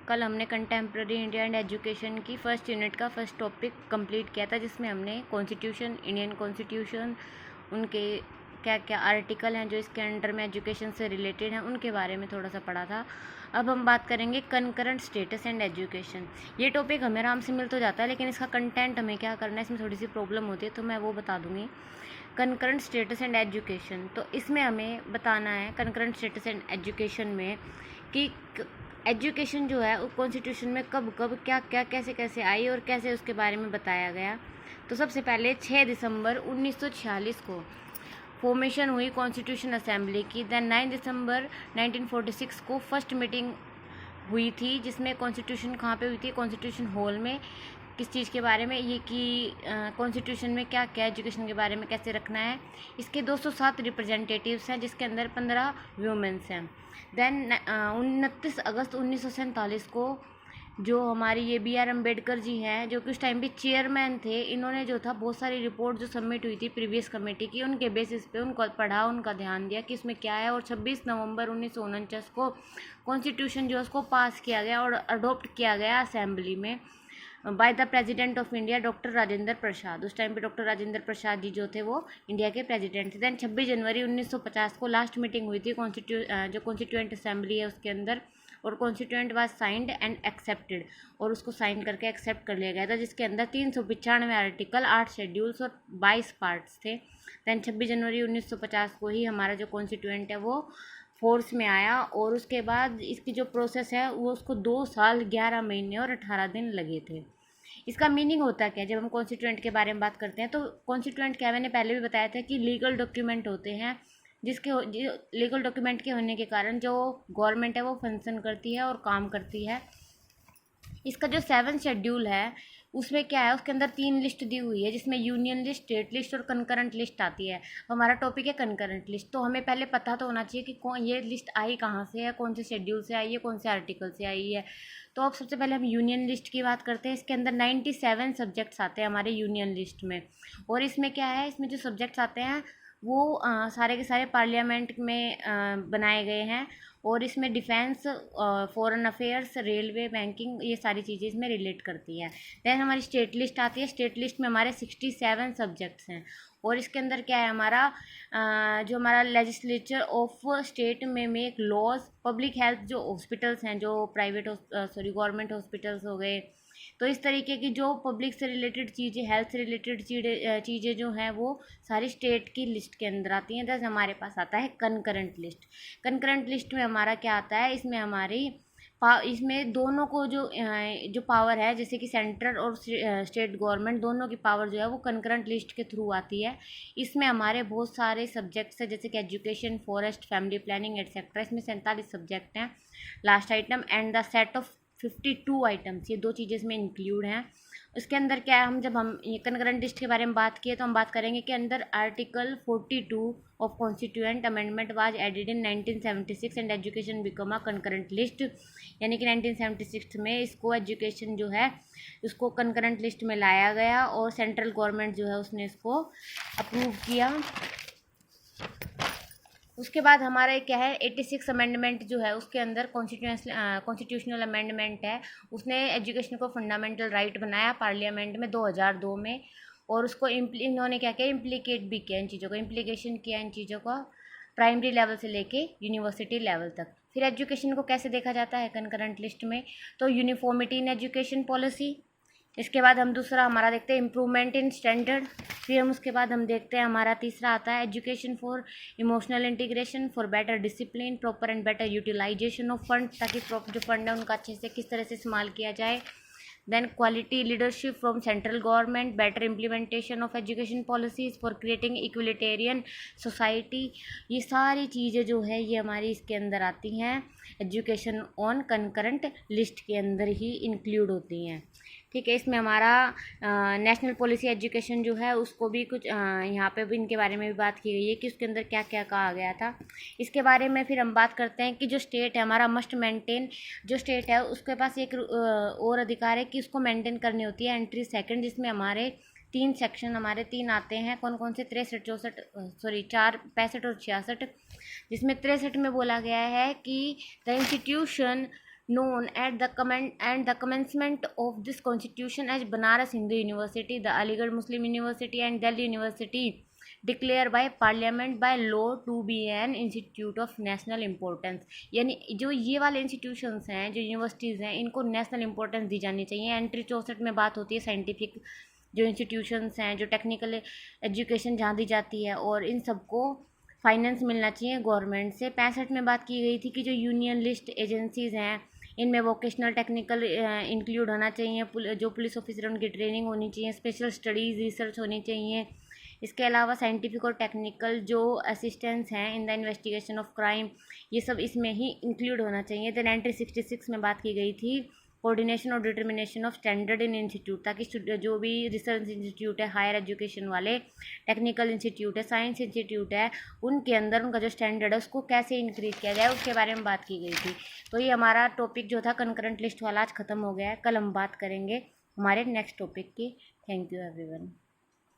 कल हमने contemporary India and education की फर्स्ट यूनिट का फर्स्ट टॉपिक कंप्लीट किया था, जिसमें हमने कॉन्स्टिट्यूशन, इंडियन कॉन्स्टिट्यूशन, उनके क्या क्या आर्टिकल हैं जो इसके अंडर में एजुकेशन से रिलेटेड हैं, उनके बारे में थोड़ा सा पढ़ा था। अब हम बात करेंगे कंकरेंट स्टेटस एंड एजुकेशन। ये टॉपिक हमें आराम से मिल तो जाता है, लेकिन इसका कंटेंट हमें क्या करना है, इसमें थोड़ी सी प्रॉब्लम होती है, तो मैं वो बता दूँगी। कंकरेंट स्टेटस एंड एजुकेशन, तो इसमें हमें बताना है कंकरेंट स्टेटस एंड एजुकेशन में कि एजुकेशन जो है वो कॉन्स्टिट्यूशन में कब कब क्या क्या कैसे कैसे आई और कैसे उसके बारे में बताया गया। तो सबसे पहले 6 दिसंबर 1946 को फॉर्मेशन हुई कॉन्स्टिट्यूशन असेंबली की। दैन 9 दिसंबर 1946 को फर्स्ट मीटिंग हुई थी, जिसमें कॉन्स्टिट्यूशन कहाँ पे हुई थी, कॉन्स्टिट्यूशन हॉल में। किस चीज़ के बारे में, ये कि कॉन्स्टिट्यूशन में क्या क्या एजुकेशन के बारे में कैसे रखना है। इसके 207 रिप्रेजेंटेटिव्स हैं, जिसके अंदर 15 वुमेन्स हैं। देन 29 अगस्त 1947 को जो हमारी ये BR अम्बेडकर जी हैं, जो कि उस टाइम पे चेयरमैन थे, इन्होंने जो था बहुत सारी रिपोर्ट जो सबमिट हुई थी प्रीवियस कमेटी की, उनके बेसिस पे उनको पढ़ा, उनका ध्यान दिया कि इसमें क्या है, और 26 नवंबर 1949 को कॉन्स्टिट्यूशन जो है उसको पास किया गया और अडोप्ट किया गया असेंबली में by the president of India doctor Rajendra Prasad. उस टाइम पे डॉक्टर राजेंद्र प्रसाद जी जो थे वो इंडिया के प्रेसिडेंट थे। दैन 26 जनवरी 1950 को लास्ट मीटिंग हुई थी जो कॉन्स्टिट्यूएंट असेंबली है उसके अंदर, और constituent was signed and accepted, और उसको साइन करके एक्सेप्ट कर लिया गया था, जिसके अंदर 395 आर्टिकल, 8 शेड्यूल्स और 22 पार्ट्स थे। दैन 26 जनवरी 1950 को ही हमारा जो कॉन्स्टिट्यूएंट है वो फोर्स में आया, और उसके बाद इसकी जो प्रोसेस है वो उसको 2 साल 11 महीने और 18 दिन लगे थे। इसका मीनिंग होता क्या है, जब हम कॉन्स्टिट्यूएंट के बारे में बात करते हैं तो कॉन्स्टिट्यूएंट क्या, मैंने पहले भी बताया था कि लीगल डॉक्यूमेंट होते हैं, जिसके लीगल डॉक्यूमेंट के होने के कारण जो गवर्नमेंट है वो फंक्शन करती है और काम करती है। इसका जो 7 शेड्यूल है उसमें क्या है, उसके अंदर 3 लिस्ट दी हुई है, जिसमें यूनियन लिस्ट, स्टेट लिस्ट और कंकरेंट लिस्ट आती है। हमारा टॉपिक है कंकरेंट लिस्ट, तो हमें पहले पता तो होना चाहिए कि कौन ये लिस्ट आई कहाँ से है, कौन से शेड्यूल से आई है, कौन से आर्टिकल से आई है। तो अब सबसे पहले हम यूनियन लिस्ट की बात करते हैं। इसके अंदर 97 सब्जेक्ट्स आते हैं हमारे यूनियन लिस्ट में, और इसमें क्या है, इसमें जो सब्जेक्ट्स आते हैं वो सारे के सारे पार्लियामेंट में बनाए गए हैं, और इसमें defence, foreign affairs, railway, banking, ये सारी चीज़ें इसमें रिलेट करती हैं। दैन हमारी स्टेट लिस्ट आती है। स्टेट लिस्ट में हमारे 67 सब्जेक्ट्स हैं, और इसके अंदर क्या है, हमारा जो हमारा लेजिस्लेचर ऑफ स्टेट में मेक लॉज, पब्लिक हेल्थ, जो हॉस्पिटल्स हैं, जो प्राइवेट गवर्नमेंट हॉस्पिटल्स हो गए, तो इस तरीके की जो पब्लिक से रिलेटेड चीज़ें, हेल्थ से रिलेटेड चीज़ें जो हैं वो सारी स्टेट की लिस्ट के अंदर आती हैं। जैसे हमारे पास आता है कंकरेंट लिस्ट। कंकरेंट लिस्ट में हमारा क्या आता है, इसमें हमारी इसमें दोनों को जो पावर है, जैसे कि सेंट्रल और स्टेट गवर्नमेंट दोनों की पावर जो है वो कंकरेंट लिस्ट के थ्रू आती है। इसमें हमारे बहुत सारे सब्जेक्ट्स हैं, जैसे कि education, forest, family planning etcetera. इसमें 47 सब्जेक्ट हैं। Last item and the set of 52 items, ये 2 चीज़ें इसमें इंक्लूड हैं। इसके अंदर क्या है, जब हम ये कंकरेंट लिस्ट के बारे में बात किए तो हम बात करेंगे कि अंदर article 42 of constituent amendment was added in 1976 and education become a concurrent list, यानी कि 1976 में इसको एजुकेशन जो है उसको कंकरेंट लिस्ट में लाया गया, और सेंट्रल गवर्नमेंट जो है उसने इसको अप्रूव किया। उसके बाद हमारा क्या है, 86 अमेंडमेंट जो है उसके अंदर कॉन्स्टिट्यूशनल अमेंडमेंट है, उसने एजुकेशन को फंडामेंटल राइट बनाया पार्लियामेंट में 2002 में, और उसको इन्होंने क्या किया, इम्प्लीकेट भी किया, इन चीज़ों को इम्प्लीकेशन किया, इन चीज़ों को प्राइमरी लेवल से लेके यूनिवर्सिटी लेवल तक। फिर एजुकेशन को कैसे देखा जाता है कंकरेंट लिस्ट में, तो यूनिफॉर्मिटी इन एजुकेशन पॉलिसी। इसके बाद हम दूसरा हमारा देखते हैं इम्प्रूवमेंट इन स्टैंडर्ड। फिर हम उसके बाद हम देखते हैं हमारा तीसरा आता है education for emotional integration, for better discipline, proper and better utilization of fund, ताकि जो फंड है उनका अच्छे से किस तरह से इस्तेमाल किया जाए। Then quality leadership from central government, better implementation of education policies for creating egalitarian society. ये सारी चीज़ें जो है ये हमारी इसके अंदर आती हैं, एजुकेशन ऑन कंकरेंट लिस्ट के अंदर ही इंक्लूड होती हैं। ठीक है, इसमें हमारा नेशनल पॉलिसी एजुकेशन जो है उसको भी कुछ यहाँ पे भी इनके बारे में भी बात की गई है कि उसके अंदर क्या क्या कहा गया था। इसके बारे में फिर हम बात करते हैं कि जो स्टेट है हमारा मस्ट मेंटेन, जो स्टेट है उसके पास एक और अधिकार है कि उसको मेंटेन करनी होती है एंट्री सेकंड, जिसमें हमारे 3 सेक्शन हमारे 3 आते हैं। कौन कौन से, 4, 65 और 66। जिसमें 63 में बोला गया है कि the institution known at the commencement of this constitution as Banaras Hindu University, the Aligarh Muslim University and Delhi University declare by parliament by law to be an institute of national importance। यानी जो ये वाले institutions हैं, जो universities हैं, इनको national importance दी जानी चाहिए। एंट्री 64 में बात होती है साइंटिफिक जो इंस्टीट्यूशंस हैं, जो टेक्निकल एजुकेशन जहाँ दी जाती है, और इन सबको फाइनेंस मिलना चाहिए गवर्नमेंट से। 65 में बात की गई थी कि जो यूनियन लिस्ट एजेंसीज़ हैं, इनमें वोकेशनल टेक्निकल इंक्लूड होना चाहिए, जो पुलिस ऑफिसर उनकी ट्रेनिंग होनी चाहिए, स्पेशल स्टडीज़ रिसर्च होनी चाहिए। इसके अलावा साइंटिफिक और टेक्निकल जो असिस्टेंस हैं in the investigation of crime, ये सब इसमें ही इंक्लूड होना चाहिए। दैन एंट्री 66 में बात की गई थी कोऑर्डिनेशन और determination of standard in institute, ताकि जो भी रिसर्च इंस्टीट्यूट है, हायर एजुकेशन वाले, टेक्निकल इंस्टीट्यूट है, साइंस इंस्टीट्यूट है, उनके अंदर उनका जो स्टैंडर्ड है उसको कैसे इंक्रीज किया जाए, उसके बारे में बात की गई थी। तो ये हमारा टॉपिक जो था कंकरेंट लिस्ट वाला आज ख़त्म हो गया है। कल हम बात करेंगे हमारे नेक्स्ट टॉपिक की। Thank you everyone.